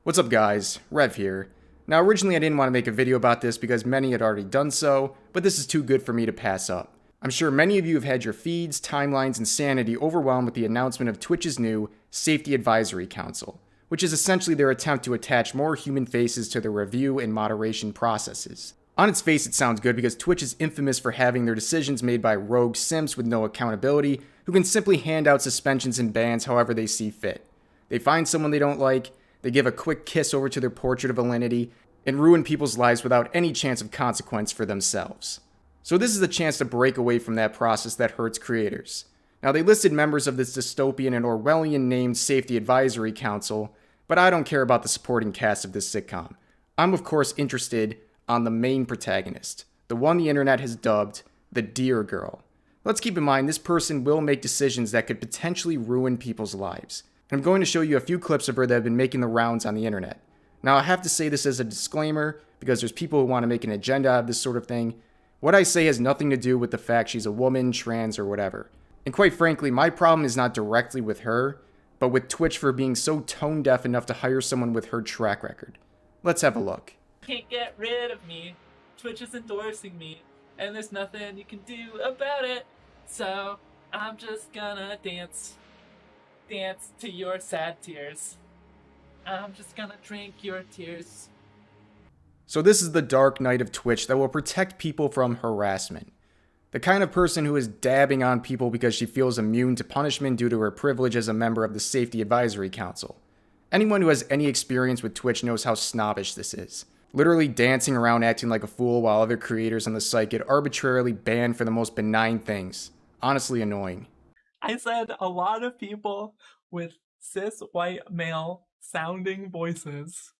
What's up guys, Rev here. Now originally I didn't want to make a video about this because many had already done so, but this is too good for me to pass up. I'm sure many of you have had your feeds, timelines, and sanity overwhelmed with the announcement of Twitch's new Safety Advisory Council, which is essentially their attempt to attach more human faces to their review and moderation processes. On its face it sounds good because Twitch is infamous for having their decisions made by rogue simps with no accountability who can simply hand out suspensions and bans however they see fit. They find someone they don't like, they give a quick kiss over to their portrait of Alinity, and ruin people's lives without any chance of consequence for themselves. So this is a chance to break away from that process that hurts creators. Now they listed members of this dystopian and Orwellian named Safety Advisory Council, but I don't care about the supporting cast of this sitcom. I'm of course interested on the main protagonist, the one the internet has dubbed the Deer Girl. Let's keep in mind this person will make decisions that could potentially ruin people's lives. And I'm going to show you a few clips of her that have been making the rounds on the internet. Now I have to say this as a disclaimer because there's people who want to make an agenda out of this sort of thing. What I say has nothing to do with the fact she's a woman, trans, or whatever. And quite frankly, my problem is not directly with her, but with Twitch for being so tone deaf enough to hire someone with her track record. Let's have a look. Can't get rid of me. Twitch is endorsing me, and there's nothing you can do about it. So I'm just gonna dance to your sad tears. I'm just gonna drink your tears. So this is the dark night of Twitch that will protect people from harassment. The kind of person who is dabbing on people because she feels immune to punishment due to her privilege as a member of the Safety Advisory Council. Anyone who has any experience with Twitch knows how snobbish this is. Literally dancing around acting like a fool while other creators on the site get arbitrarily banned for the most benign things. Honestly annoying. I said a lot of people with cis white male sounding voices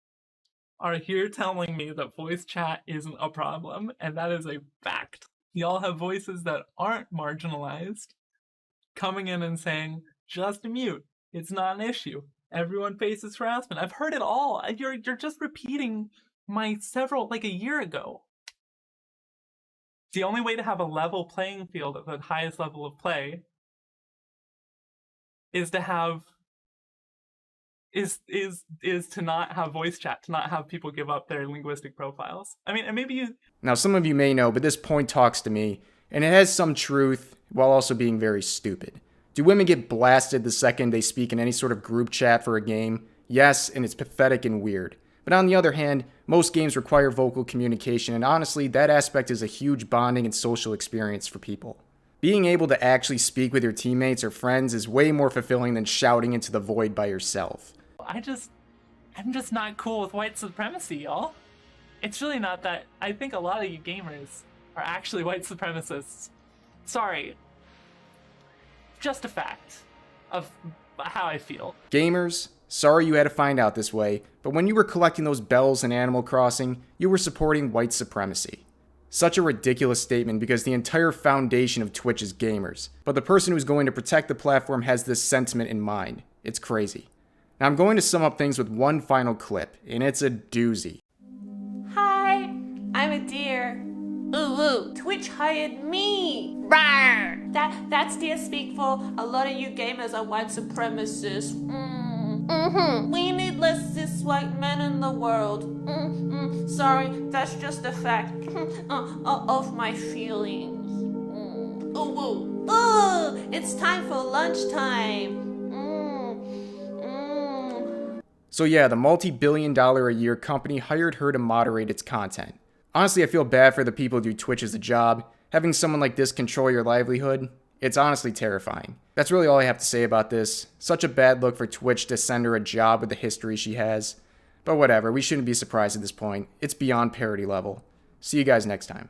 are here telling me that voice chat isn't a problem, and that is a fact. Y'all have voices that aren't marginalized coming in and saying, just mute, it's not an issue. Everyone faces harassment. I've heard it all. You're just repeating my like a year ago. The only way to have a level playing field at the highest level of play is to have is to not have voice chat, to not have people give up their linguistic profiles. I mean, and maybe you... Now, some of you may know, but this point talks to me, and it has some truth while also being very stupid. Do women get blasted the second they speak in any sort of group chat for a game? Yes, and it's pathetic and weird. But on the other hand, most games require vocal communication, and honestly, that aspect is a huge bonding and social experience for people. Being able to actually speak with your teammates or friends is way more fulfilling than shouting into the void by yourself. I'm just not cool with white supremacy, y'all. It's really not that. I think a lot of you gamers are actually white supremacists. Sorry. Just a fact of how I feel. Gamers, sorry you had to find out this way, but when you were collecting those bells in Animal Crossing, you were supporting white supremacy. Such a ridiculous statement because the entire foundation of Twitch is gamers, but the person who's going to protect the platform has this sentiment in mind. It's crazy. Now I'm going to sum up things with one final clip, and it's a doozy. Hi, I'm a deer. Ooh, ooh, Twitch hired me. Rawr. That's deer speak for a lot of you gamers are white supremacists. We need less cis white men in the world. Sorry, that's just a fact of my feelings. Ooh, ooh, ooh, it's time for lunchtime. So yeah, the multi-billion-dollar-a-year company hired her to moderate its content. Honestly, I feel bad for the people who do Twitch as a job. Having someone like this control your livelihood, it's honestly terrifying. That's really all I have to say about this. Such a bad look for Twitch to send her a job with the history she has. But whatever, we shouldn't be surprised at this point. It's beyond parody level. See you guys next time.